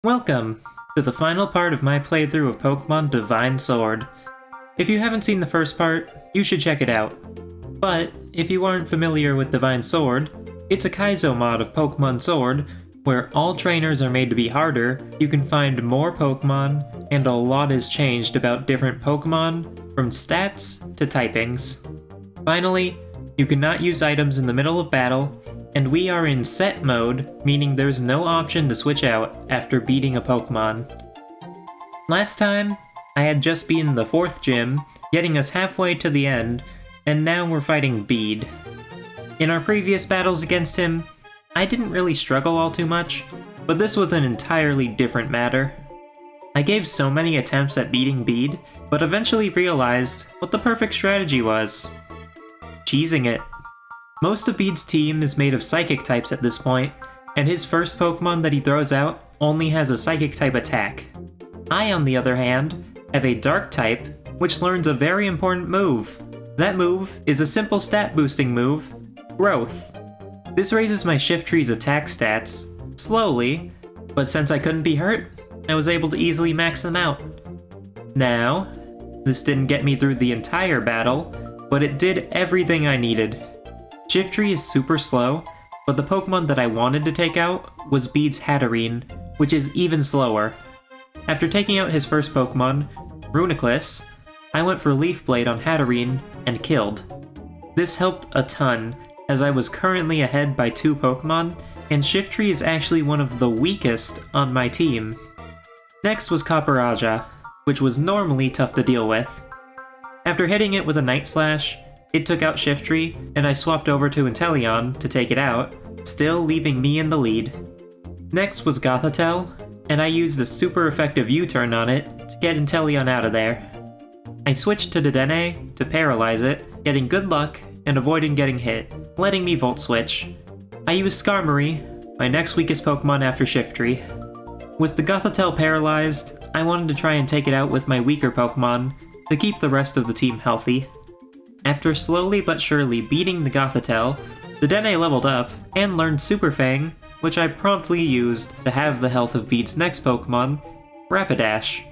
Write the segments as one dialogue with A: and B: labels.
A: Welcome to the final part of my playthrough of Pokemon Divine Sword. If you haven't seen the first part, you should check it out. But if you aren't familiar with Divine Sword, it's a Kaizo mod of Pokemon Sword, where all trainers are made to be harder, you can find more Pokemon, and a lot is changed about different Pokemon, from stats to typings. Finally, you cannot use items in the middle of battle, and we are in set mode, meaning there's no option to switch out after beating a Pokemon. Last time, I had just beaten the 4th gym, getting us halfway to the end, and now we're fighting Bead. In our previous battles against him, I didn't really struggle all too much, but this was an entirely different matter. I gave so many attempts at beating Bead, but eventually realized what the perfect strategy was. Cheesing it. Most of Bead's team is made of Psychic types at this point, and his first Pokemon that he throws out only has a Psychic type attack. I, on the other hand, have a Dark type, which learns a very important move. That move is a simple stat boosting move, Growth. This raises my Shifttree's attack stats, slowly, but since I couldn't be hurt, I was able to easily max them out. Now, this didn't get me through the entire battle, but it did everything I needed. Shifttree is super slow, but the Pokemon that I wanted to take out was Bead's Hatterene, which is even slower. After taking out his first Pokemon, Reuniclus, I went for Leaf Blade on Hatterene and killed. This helped a ton, as I was currently ahead by 2 Pokemon, and Shifttree is actually one of the weakest on my team. Next was Copperajah, which was normally tough to deal with. After hitting it with a Night Slash, it took out Shifttree, and I swapped over to Inteleon to take it out, still leaving me in the lead. Next was Gothitelle, and I used a super effective U-turn on it to get Inteleon out of there. I switched to Dedenne to paralyze it, getting good luck and avoiding getting hit, letting me Volt Switch. I used Skarmory, my next weakest Pokemon after Shifttree. With the Gothitelle paralyzed, I wanted to try and take it out with my weaker Pokemon to keep the rest of the team healthy. After slowly but surely beating the Gothitelle, Dedenne leveled up and learned Super Fang, which I promptly used to have the health of Bead's next Pokemon, Rapidash.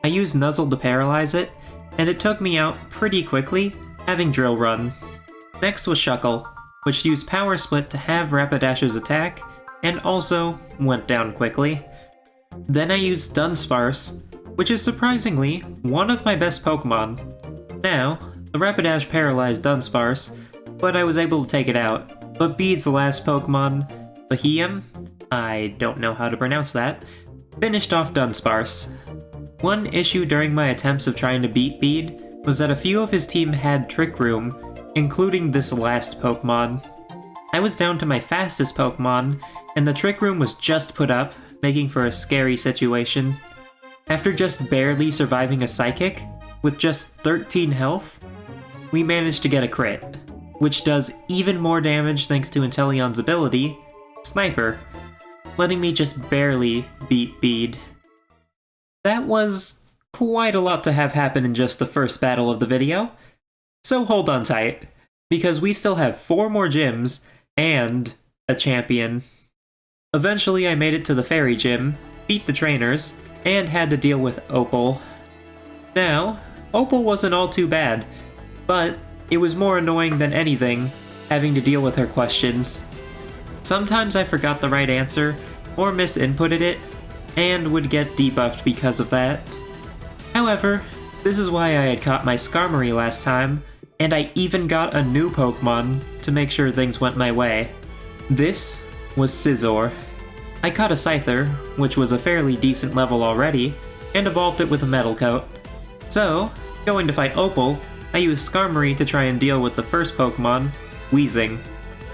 A: I used Nuzzle to paralyze it, and it took me out pretty quickly, having Drill Run. Next was Shuckle, which used Power Split to have Rapidash's attack, and also went down quickly. Then I used Dunsparce, which is surprisingly one of my best Pokemon. Now, the Rapidash paralyzed Dunsparce, but I was able to take it out. But Bead's last Pokemon, Bahiam, I don't know how to pronounce that, finished off Dunsparce. One issue during my attempts of trying to beat Bead was that a few of his team had Trick Room, including this last Pokemon. I was down to my fastest Pokemon, and the Trick Room was just put up, making for a scary situation. After just barely surviving a Psychic, with just 13 health, we managed to get a crit, which does even more damage thanks to Inteleon's ability, Sniper, letting me just barely beat Bead. That was quite a lot to have happen in just the first battle of the video, so hold on tight, because we still have 4 more gyms and a champion. Eventually I made it to the Fairy Gym, beat the trainers, and had to deal with Opal. Now, Opal wasn't all too bad, but it was more annoying than anything, having to deal with her questions. Sometimes I forgot the right answer, or misinputted it, and would get debuffed because of that. However, this is why I had caught my Skarmory last time, and I even got a new Pokemon to make sure things went my way. This was Scizor. I caught a Scyther, which was a fairly decent level already, and evolved it with a Metal Coat. So, going to fight Opal, I used Skarmory to try and deal with the first Pokemon, Weezing,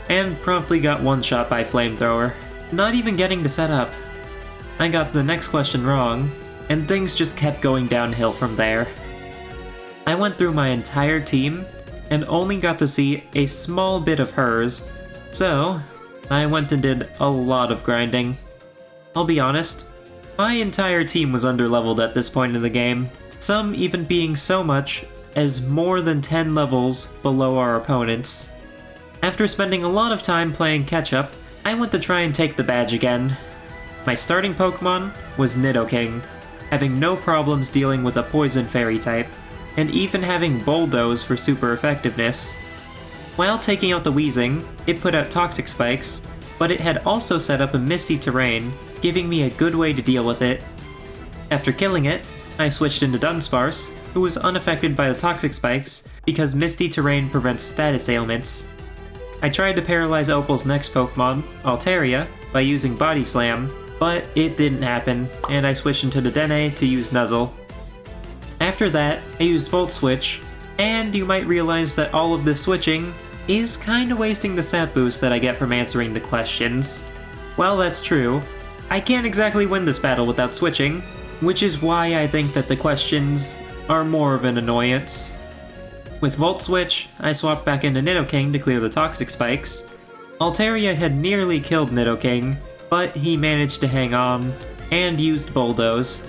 A: and promptly got one-shot by Flamethrower, not even getting to set up. I got the next question wrong, and things just kept going downhill from there. I went through my entire team, and only got to see a small bit of hers, so I went and did a lot of grinding. I'll be honest, my entire team was underleveled at this point in the game, some even being so much as more than 10 levels below our opponents. After spending a lot of time playing catch-up, I went to try and take the badge again. My starting Pokemon was Nidoking, having no problems dealing with a Poison Fairy type, and even having Bulldoze for super effectiveness. While taking out the Weezing, it put out Toxic Spikes, but it had also set up a Misty Terrain, giving me a good way to deal with it. After killing it, I switched into Dunsparce, who was unaffected by the Toxic Spikes because Misty Terrain prevents status ailments. I tried to paralyze Opal's next Pokemon, Altaria, by using Body Slam, but it didn't happen, and I switched into Dedenne to use Nuzzle. After that, I used Volt Switch, and you might realize that all of this switching is kinda wasting the stat boost that I get from answering the questions. While that's true, I can't exactly win this battle without switching, which is why I think that the questions are more of an annoyance. With Volt Switch, I swapped back into Nidoking to clear the Toxic Spikes. Altaria had nearly killed Nidoking, but he managed to hang on, and used Bulldoze.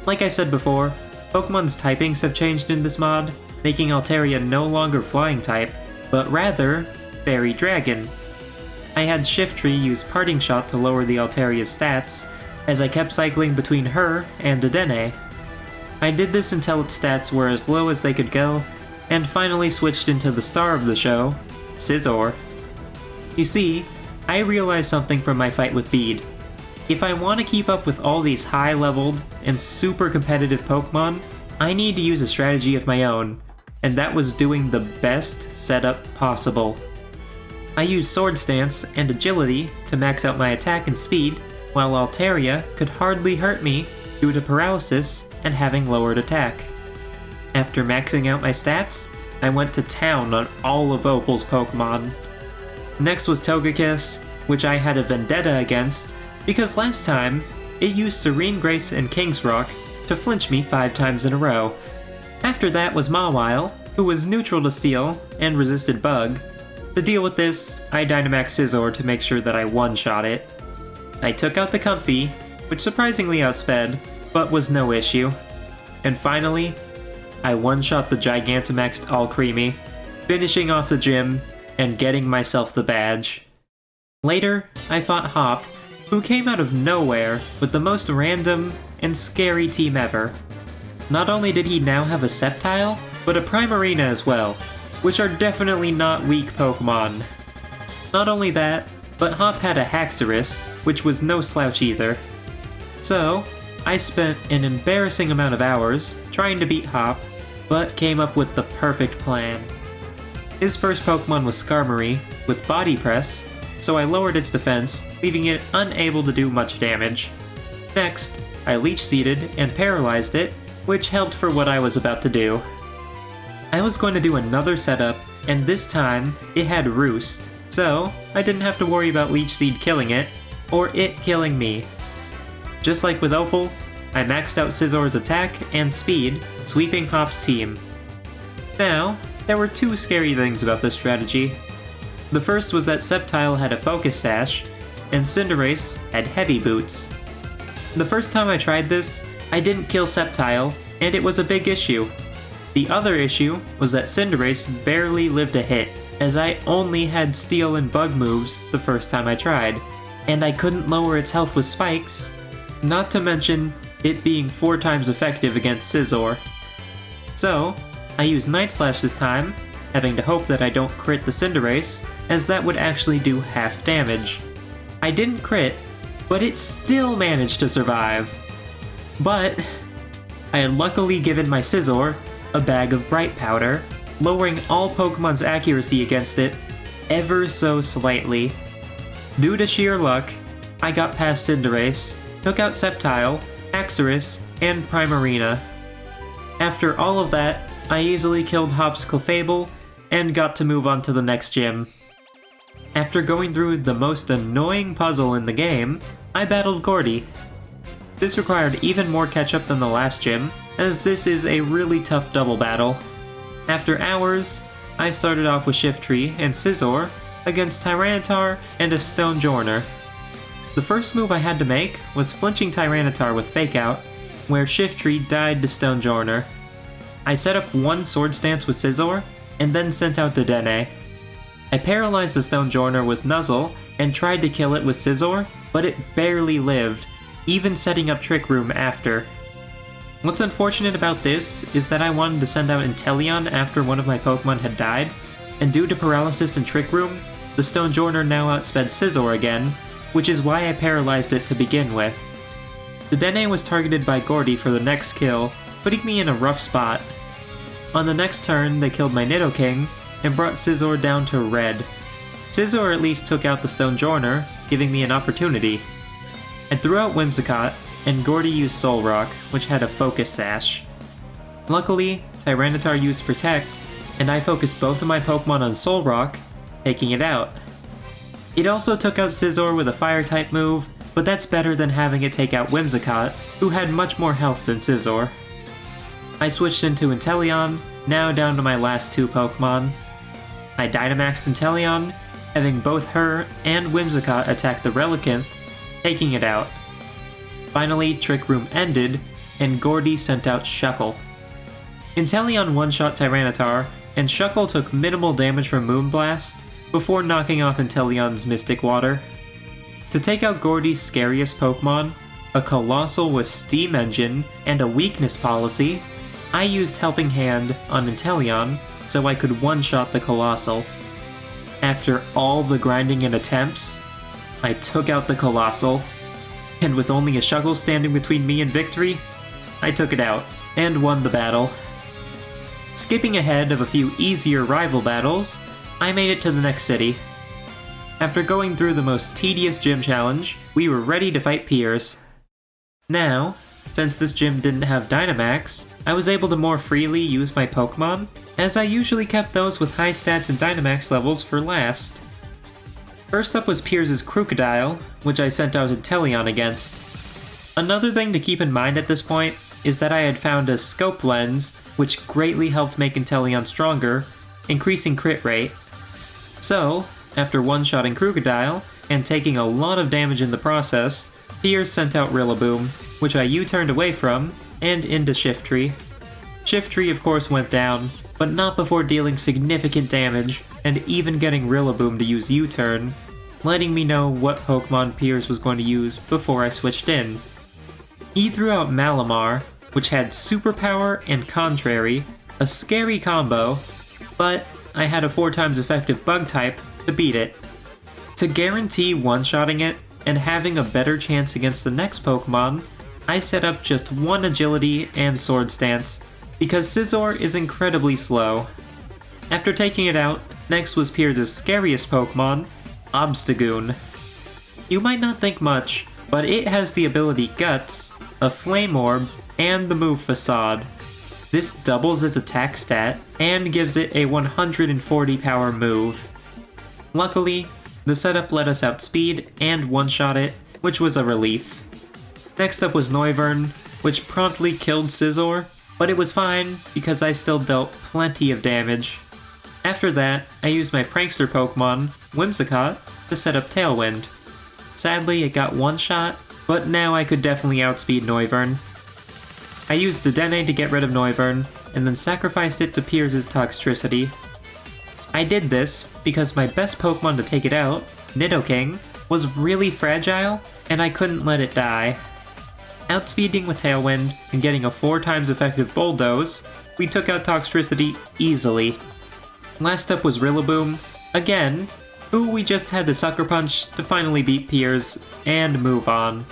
A: Like I said before, Pokemon's typings have changed in this mod, making Altaria no longer Flying type, but rather Fairy Dragon. I had Shiftry use Parting Shot to lower the Altaria's stats, as I kept cycling between her and Dedenne. I did this until its stats were as low as they could go, and finally switched into the star of the show, Scizor. You see, I realized something from my fight with Bead. If I want to keep up with all these high-leveled and super competitive Pokemon, I need to use a strategy of my own, and that was doing the best setup possible. I used Sword Stance and Agility to max out my attack and speed, while Altaria could hardly hurt me due to paralysis and having lowered attack. After maxing out my stats, I went to town on all of Opal's Pokemon. Next was Togekiss, which I had a vendetta against, because last time, it used Serene Grace and King's Rock to flinch me 5 times in a row. After that was Mawile, who was neutral to Steel and resisted Bug. To deal with this, I Dynamaxed Scizor to make sure that I one-shot it. I took out the Comfey, which surprisingly outsped, but was no issue. And finally, I one-shot the Gigantamaxed Alcremie, finishing off the gym and getting myself the badge. Later, I fought Hop, who came out of nowhere with the most random and scary team ever. Not only did he now have a Sceptile, but a Primarina as well, which are definitely not weak Pokemon. Not only that, but Hop had a Haxorus, which was no slouch either. So, I spent an embarrassing amount of hours trying to beat Hop, but came up with the perfect plan. His first Pokemon was Skarmory, with Body Press, so I lowered its defense, leaving it unable to do much damage. Next, I Leech Seeded and paralyzed it, which helped for what I was about to do. I was going to do another setup, and this time, it had Roost, so I didn't have to worry about Leech Seed killing it, or it killing me. Just like with Opal, I maxed out Scizor's attack and speed, sweeping Hop's team. Now, there were 2 scary things about this strategy. The first was that Sceptile had a Focus Sash, and Cinderace had Heavy Boots. The first time I tried this, I didn't kill Sceptile, and it was a big issue. The other issue was that Cinderace barely lived a hit, as I only had Steel and Bug moves the first time I tried, and I couldn't lower its health with spikes, not to mention it being 4 times effective against Scizor. So, I used Night Slash this time, having to hope that I don't crit the Cinderace, as that would actually do half damage. I didn't crit, but it still managed to survive. But I had luckily given my Scizor a bag of Bright Powder, lowering all Pokemon's accuracy against it ever so slightly. Due to sheer luck, I got past Cinderace, took out Sceptile, Haxorus, and Primarina. After all of that, I easily killed Hop's Clefable, and got to move on to the next gym. After going through the most annoying puzzle in the game, I battled Gordy. This required even more catch-up than the last gym, as this is a really tough double battle. After hours, I started off with Shiftry and Scizor against Tyranitar and a Stonjourner. The first move I had to make was flinching Tyranitar with Fake Out, where Shiftry died to Stonjourner. I set up one Sword Stance with Scizor, and then sent out Dedenne. I paralyzed the Stone Joiner with Nuzzle and tried to kill it with Scizor, but it barely lived, even setting up Trick Room after. What's unfortunate about this is that I wanted to send out Inteleon after one of my Pokemon had died, and due to paralysis and Trick Room, the Stone Joiner now outsped Scizor again, which is why I paralyzed it to begin with. The Dene was targeted by Gordy for the next kill, putting me in a rough spot. On the next turn, they killed my Nidoking, and brought Scizor down to red. Scizor at least took out the Stone Joiner, giving me an opportunity. I threw out Whimsicott, and Gordy used Soul Rock, which had a Focus Sash. Luckily, Tyranitar used Protect, and I focused both of my Pokemon on Soul Rock, taking it out. It also took out Scizor with a Fire-type move, but that's better than having it take out Whimsicott, who had much more health than Scizor. I switched into Inteleon, now down to my last two Pokemon. I Dynamaxed Inteleon, having both her and Whimsicott attack the Relicanth, taking it out. Finally, Trick Room ended, and Gordy sent out Shuckle. Inteleon one-shot Tyranitar, and Shuckle took minimal damage from Moonblast, before knocking off Inteleon's Mystic Water. To take out Gordy's scariest Pokemon, a Colossal with Steam Engine and a Weakness Policy, I used Helping Hand on Inteleon so I could one-shot the Colossal. After all the grinding and attempts, I took out the Colossal, and with only a Shuckle standing between me and victory, I took it out and won the battle. Skipping ahead of a few easier rival battles, I made it to the next city. After going through the most tedious gym challenge, we were ready to fight Piers. Now, since this gym didn't have Dynamax, I was able to more freely use my Pokemon, as I usually kept those with high stats and Dynamax levels for last. First up was Piers' Crocodile, which I sent out Inteleon against. Another thing to keep in mind at this point is that I had found a Scope Lens, which greatly helped make Inteleon stronger, increasing crit rate. So, after one-shotting Crocodile, and taking a lot of damage in the process, Piers sent out Rillaboom, which I U-turned away from, and into Shiftry. Shiftry of course went down, but not before dealing significant damage, and even getting Rillaboom to use U-turn, letting me know what Pokemon Piers was going to use before I switched in. He threw out Malamar, which had Superpower and Contrary, a scary combo, but I had a 4 times effective Bug type to beat it. To guarantee one-shotting it and having a better chance against the next Pokemon, I set up just one Agility and Sword Stance, because Scizor is incredibly slow. After taking it out, next was Piers' scariest Pokemon, Obstagoon. You might not think much, but it has the ability Guts, a Flame Orb, and the move Facade. This doubles its attack stat, and gives it a 140 power move. Luckily, the setup let us outspeed and one-shot it, which was a relief. Next up was Noivern, which promptly killed Scizor, but it was fine because I still dealt plenty of damage. After that, I used my prankster Pokemon, Whimsicott, to set up Tailwind. Sadly, it got one shot, but now I could definitely outspeed Noivern. I used Dedenne to get rid of Noivern, and then sacrificed it to Piers' Toxtricity. I did this because my best Pokemon to take it out, Nidoking, was really fragile, and I couldn't let it die. Outspeeding with Tailwind and getting a 4 times effective Bulldoze, we took out Toxtricity easily. Last up was Rillaboom, again, who we just had to Sucker Punch to finally beat Piers and move on.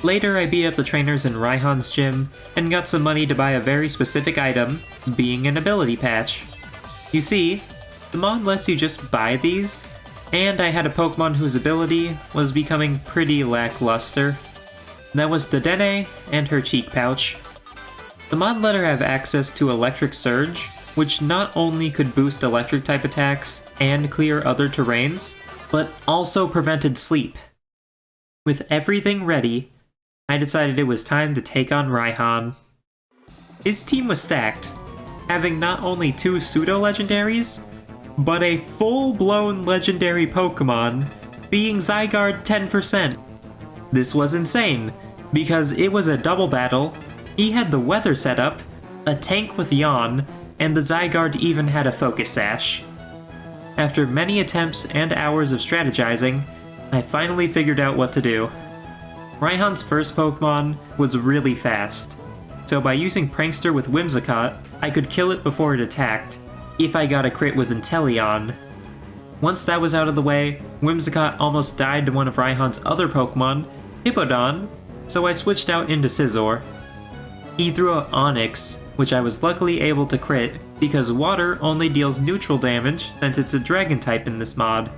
A: Later I beat up the trainers in Raihan's gym and got some money to buy a very specific item, being an ability patch. You see, the mod lets you just buy these, and I had a Pokemon whose ability was becoming pretty lackluster. That was Dedenne and her Cheek Pouch. The mod let her have access to Electric Surge, which not only could boost electric type attacks and clear other terrains, but also prevented sleep. With everything ready, I decided it was time to take on Raihan. His team was stacked, having not only 2 pseudo-legendaries, but a full-blown legendary Pokemon, being Zygarde 10%. This was insane, because it was a double battle. He had the weather set up, a tank with Yawn, and the Zygarde even had a Focus Sash. After many attempts and hours of strategizing, I finally figured out what to do. Raihan's first Pokemon was really fast, so by using Prankster with Whimsicott, I could kill it before it attacked, if I got a crit with Inteleon. Once that was out of the way, Whimsicott almost died to one of Raihan's other Pokemon, Hippowdon, so I switched out into Scizor. He threw out Onix, which I was luckily able to crit, because water only deals neutral damage since it's a dragon type in this mod.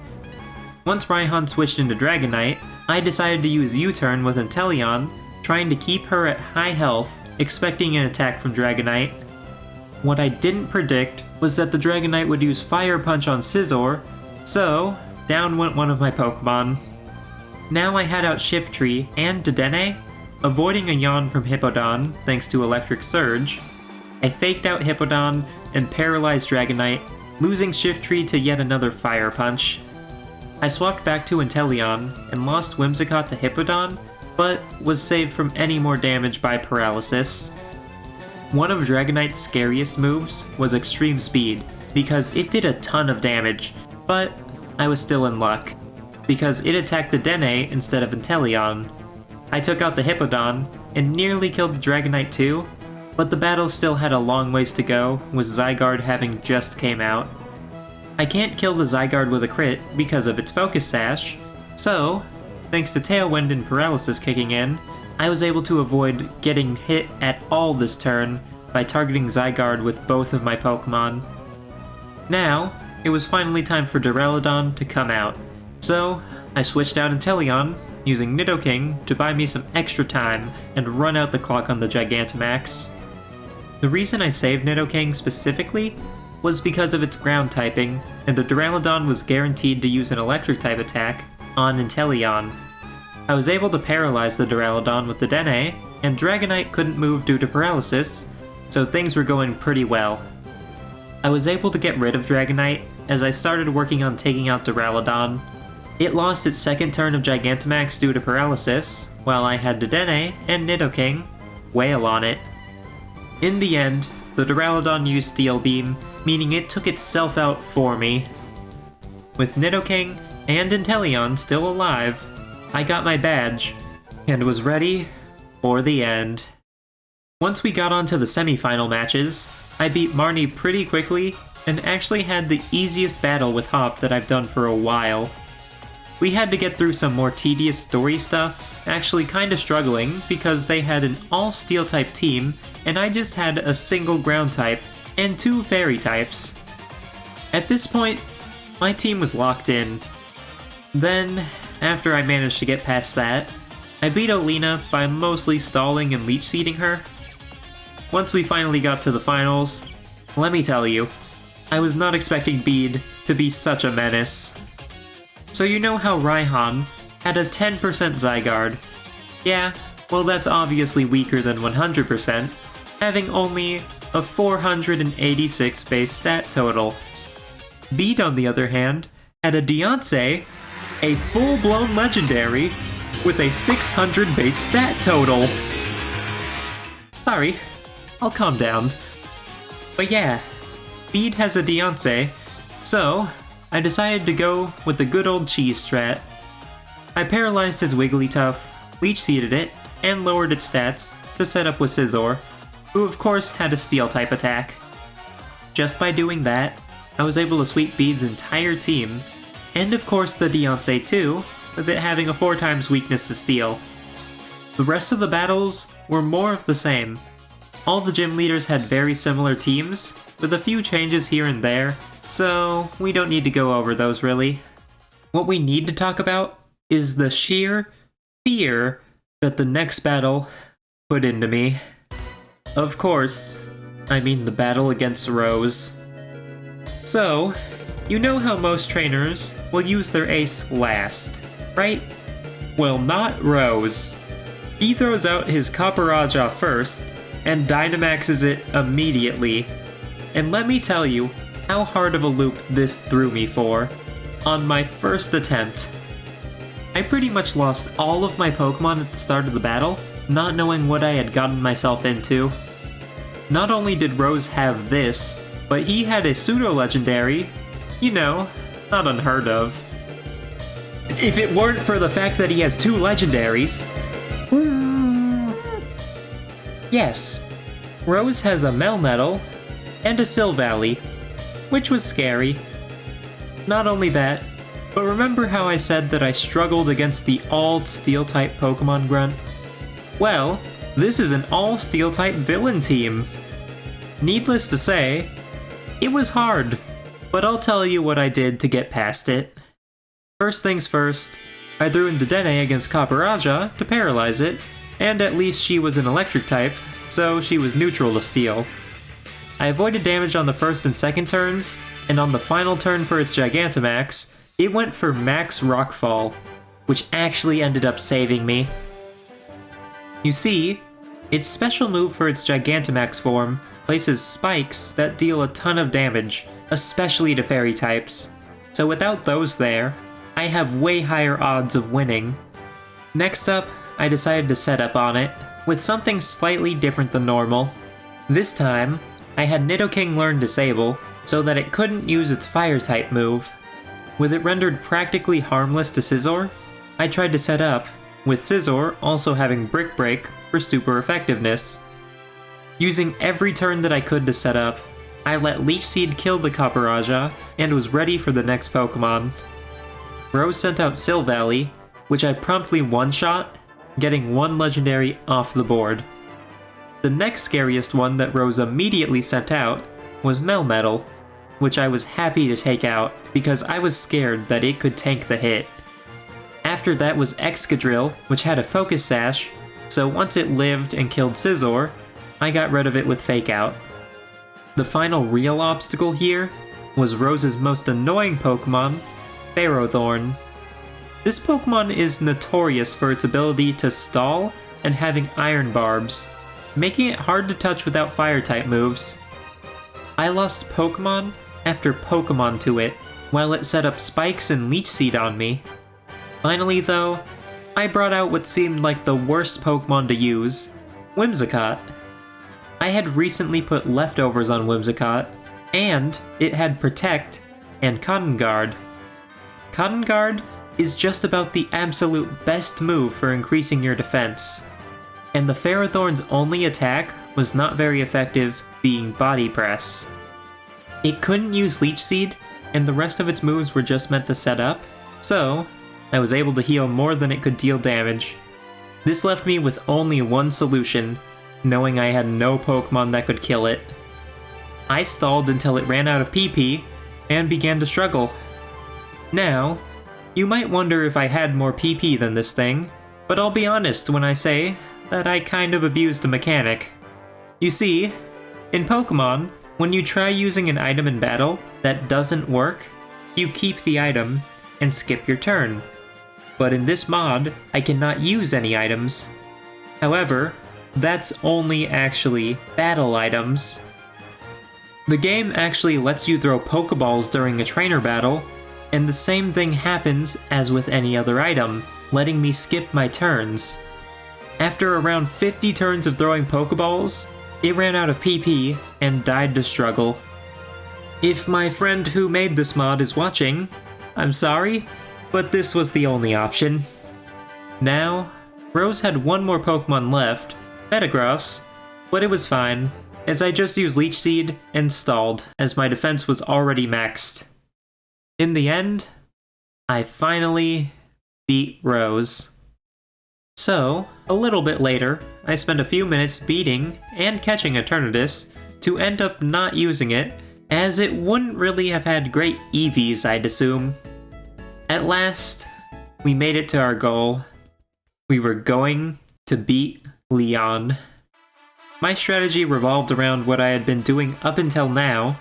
A: Once Raihan switched into Dragonite, I decided to use U-turn with Inteleon, trying to keep her at high health, expecting an attack from Dragonite. What I didn't predict was that the Dragonite would use Fire Punch on Scizor, so down went one of my Pokemon. Now I had out Shiftry and Dedenne, avoiding a yawn from Hippowdon thanks to Electric Surge. I faked out Hippowdon and paralyzed Dragonite, losing Shiftry to yet another Fire Punch. I swapped back to Inteleon and lost Whimsicott to Hippowdon, but was saved from any more damage by paralysis. One of Dragonite's scariest moves was Extreme Speed, because it did a ton of damage, but I was still in luck, because it attacked the Dedenne instead of Inteleon. I took out the Hippowdon and nearly killed the Dragonite too, but the battle still had a long ways to go, with Zygarde having just came out. I can't kill the Zygarde with a crit because of its Focus Sash, so, thanks to Tailwind and Paralysis kicking in, I was able to avoid getting hit at all this turn by targeting Zygarde with both of my Pokemon. Now, it was finally time for Duraludon to come out, so I switched out Inteleon, using Nidoking to buy me some extra time and run out the clock on the Gigantamax. The reason I saved Nidoking specifically was because of its ground typing, and the Duraludon was guaranteed to use an electric type attack on Inteleon. I was able to paralyze the Duraludon with the Dedenne, and Dragonite couldn't move due to paralysis, so things were going pretty well. I was able to get rid of Dragonite as I started working on taking out Duraludon. It lost its second turn of Gigantamax due to paralysis, while I had Dedenne and Nidoking wail on it. In the end, the Duraludon used Steel Beam, meaning it took itself out for me. With Nidoking and Inteleon still alive, I got my badge, and was ready for the end. Once we got onto the semi-final matches, I beat Marnie pretty quickly, and actually had the easiest battle with Hop that I've done for a while. We had to get through some more tedious story stuff, actually kinda struggling because they had an all-steel type team, and I just had a single ground type, and 2 fairy types. At this point, my team was locked in. Then, after I managed to get past that, I beat Olina by mostly stalling and leech seeding her. Once we finally got to the finals, let me tell you, I was not expecting Bead to be such a menace. So you know how Raihan had a 10% Zygarde? Yeah, well that's obviously weaker than 100%, having only a 486 base stat total. Bead, on the other hand, had a Deontay, a full-blown legendary, with a 600 base stat total. Sorry, I'll calm down. But yeah, Bead has a Deontay, so I decided to go with the good old cheese strat. I paralyzed his Wigglytuff, leech seeded it, and lowered its stats to set up with Scizor, who of course had a steel type attack. Just by doing that, I was able to sweep Bead's entire team, and of course the Deontay too, with it having a 4 times weakness to steel. The rest of the battles were more of the same. All the gym leaders had very similar teams, with a few changes here and there, so we don't need to go over those really. What we need to talk about is the sheer fear that the next battle put into me. Of course, I mean the battle against Rose. So, you know how most trainers will use their ace last, right? Well, not Rose. He throws out his Copperajah first, and Dynamaxes it immediately. And let me tell you how hard of a loop this threw me for, on my first attempt. I pretty much lost all of my Pokemon at the start of the battle, not knowing what I had gotten myself into. Not only did Rose have this, but he had a pseudo-legendary, you know, not unheard of. If it weren't for the fact that he has 2 legendaries. Yes, Rose has a Melmetal and a Silvally, which was scary. Not only that, but remember how I said that I struggled against the all-Steel-type Pokemon Grunt? Well, this is an all-Steel-type villain team. Needless to say, it was hard, but I'll tell you what I did to get past it. First things first, I threw in the Dene against Copperajah to paralyze it, and at least she was an electric type, so she was neutral to steel. I avoided damage on the first and second turns, and on the final turn for its Gigantamax, it went for Max Rockfall, which actually ended up saving me. You see, its special move for its Gigantamax form places spikes that deal a ton of damage, especially to fairy types. So without those there, I have way higher odds of winning. Next up, I decided to set up on it, with something slightly different than normal. This time, I had Nidoking learn Disable, so that it couldn't use its Fire-type move. With it rendered practically harmless to Scizor, I tried to set up, with Scizor also having Brick Break for super effectiveness. Using every turn that I could to set up, I let Leech Seed kill the Copperajah and was ready for the next Pokemon. Rose sent out Silvally, which I promptly one-shot, getting 1 legendary off the board. The next scariest one that Rose immediately sent out was Melmetal, which I was happy to take out because I was scared that it could tank the hit. After that was Excadrill, which had a Focus Sash, so once it lived and killed Scizor, I got rid of it with Fake Out. The final real obstacle here was Rose's most annoying Pokemon, Ferrothorn. This Pokemon is notorious for its ability to stall and having Iron Barbs, making it hard to touch without Fire-type moves. I lost Pokemon after Pokemon to it, while it set up spikes and Leech Seed on me. Finally though, I brought out what seemed like the worst Pokemon to use, Whimsicott. I had recently put leftovers on Whimsicott, and it had Protect and Cotton Guard. Cotton Guard is just about the absolute best move for increasing your defense, and the Ferrothorn's only attack was not very effective, being Body Press. It couldn't use Leech Seed, and the rest of its moves were just meant to set up, so I was able to heal more than it could deal damage. This left me with only one solution, knowing I had no Pokemon that could kill it. I stalled until it ran out of PP, and began to struggle. Now, you might wonder if I had more PP than this thing, but I'll be honest when I say that I kind of abused a mechanic. You see, in Pokemon, when you try using an item in battle that doesn't work, you keep the item and skip your turn. But in this mod, I cannot use any items. However, that's only actually battle items. The game actually lets you throw Pokeballs during a trainer battle, and the same thing happens as with any other item, letting me skip my turns. After around 50 turns of throwing Pokeballs, it ran out of PP and died to struggle. If my friend who made this mod is watching, I'm sorry, but this was the only option. Now, Rose had one more Pokemon left, Metagross, but it was fine, as I just used Leech Seed and stalled, as my defense was already maxed. In the end, I finally beat Rose. So, a little bit later, I spent a few minutes beating and catching Eternatus to end up not using it, as it wouldn't really have had great EVs, I'd assume. At last, we made it to our goal. We were going to beat Leon. My strategy revolved around what I had been doing up until now,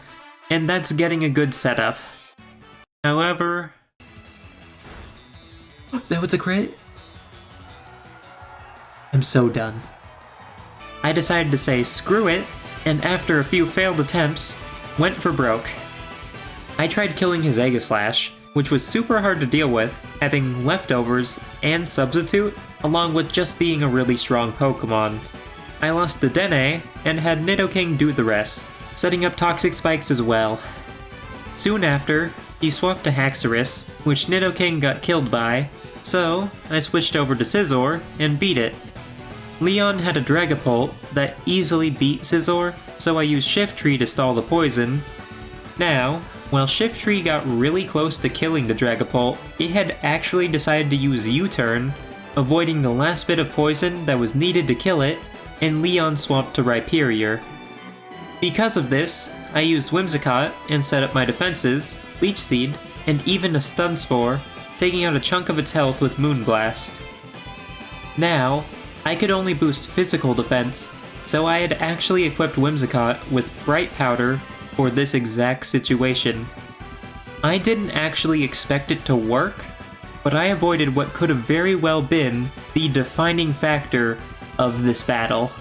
A: and that's getting a good setup. However... that was a crit? I'm so done. I decided to say screw it, and after a few failed attempts, went for broke. I tried killing his Aegislash, which was super hard to deal with, having leftovers and substitute, along with just being a really strong Pokemon. I lost the Dene, and had Nidoking do the rest, setting up Toxic Spikes as well. Soon after, he swapped to Haxorus, which Nidoking got killed by, so I switched over to Scizor and beat it. Leon had a Dragapult that easily beat Scizor, so I used Shiftry to stall the poison. Now, while Shiftry got really close to killing the Dragapult, it had actually decided to use U-turn, avoiding the last bit of poison that was needed to kill it, and Leon swapped to Rhyperior. Because of this, I used Whimsicott and set up my defenses, Leech Seed, and even a Stun Spore, taking out a chunk of its health with Moonblast. Now, I could only boost physical defense, so I had actually equipped Whimsicott with Bright Powder for this exact situation. I didn't actually expect it to work, but I avoided what could have very well been the defining factor of this battle.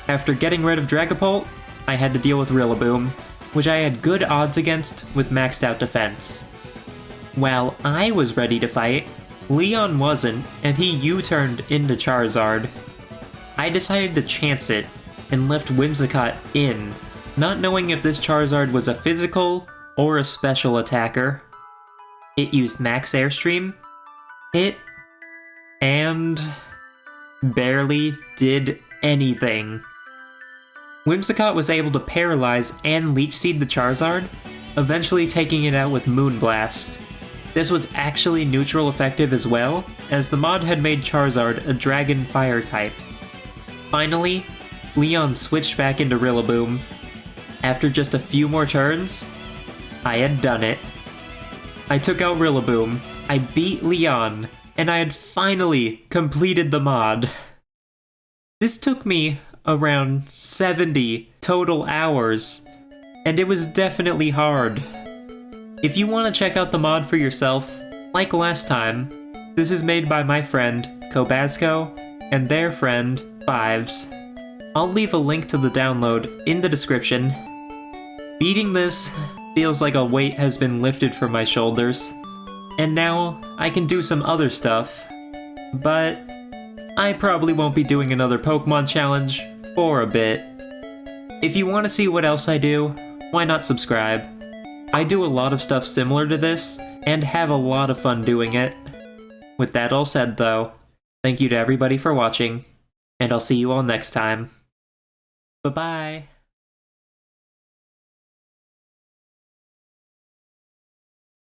A: After getting rid of Dragapult, I had to deal with Rillaboom, which I had good odds against with maxed out defense. While I was ready to fight, Leon wasn't, and he U-turned into Charizard. I decided to chance it, and left Whimsicott in, not knowing if this Charizard was a physical or a special attacker. It used Max Airstream, hit, and barely did anything. Whimsicott was able to paralyze and Leech Seed the Charizard, eventually taking it out with Moonblast. This was actually neutral effective as well, as the mod had made Charizard a Dragon Fire type. Finally, Leon switched back into Rillaboom. After just a few more turns, I had done it. I took out Rillaboom, I beat Leon, and I had finally completed the mod. This took me around 70 total hours, and it was definitely hard. If you want to check out the mod for yourself, like last time, this is made by my friend Kobasco and their friend Fives. I'll leave a link to the download in the description. Beating this feels like a weight has been lifted from my shoulders, and now I can do some other stuff, but I probably won't be doing another Pokemon challenge for a bit. If you want to see what else I do, why not subscribe? I do a lot of stuff similar to this, and have a lot of fun doing it. With that all said though, thank you to everybody for watching, and I'll see you all next time. Bye-bye!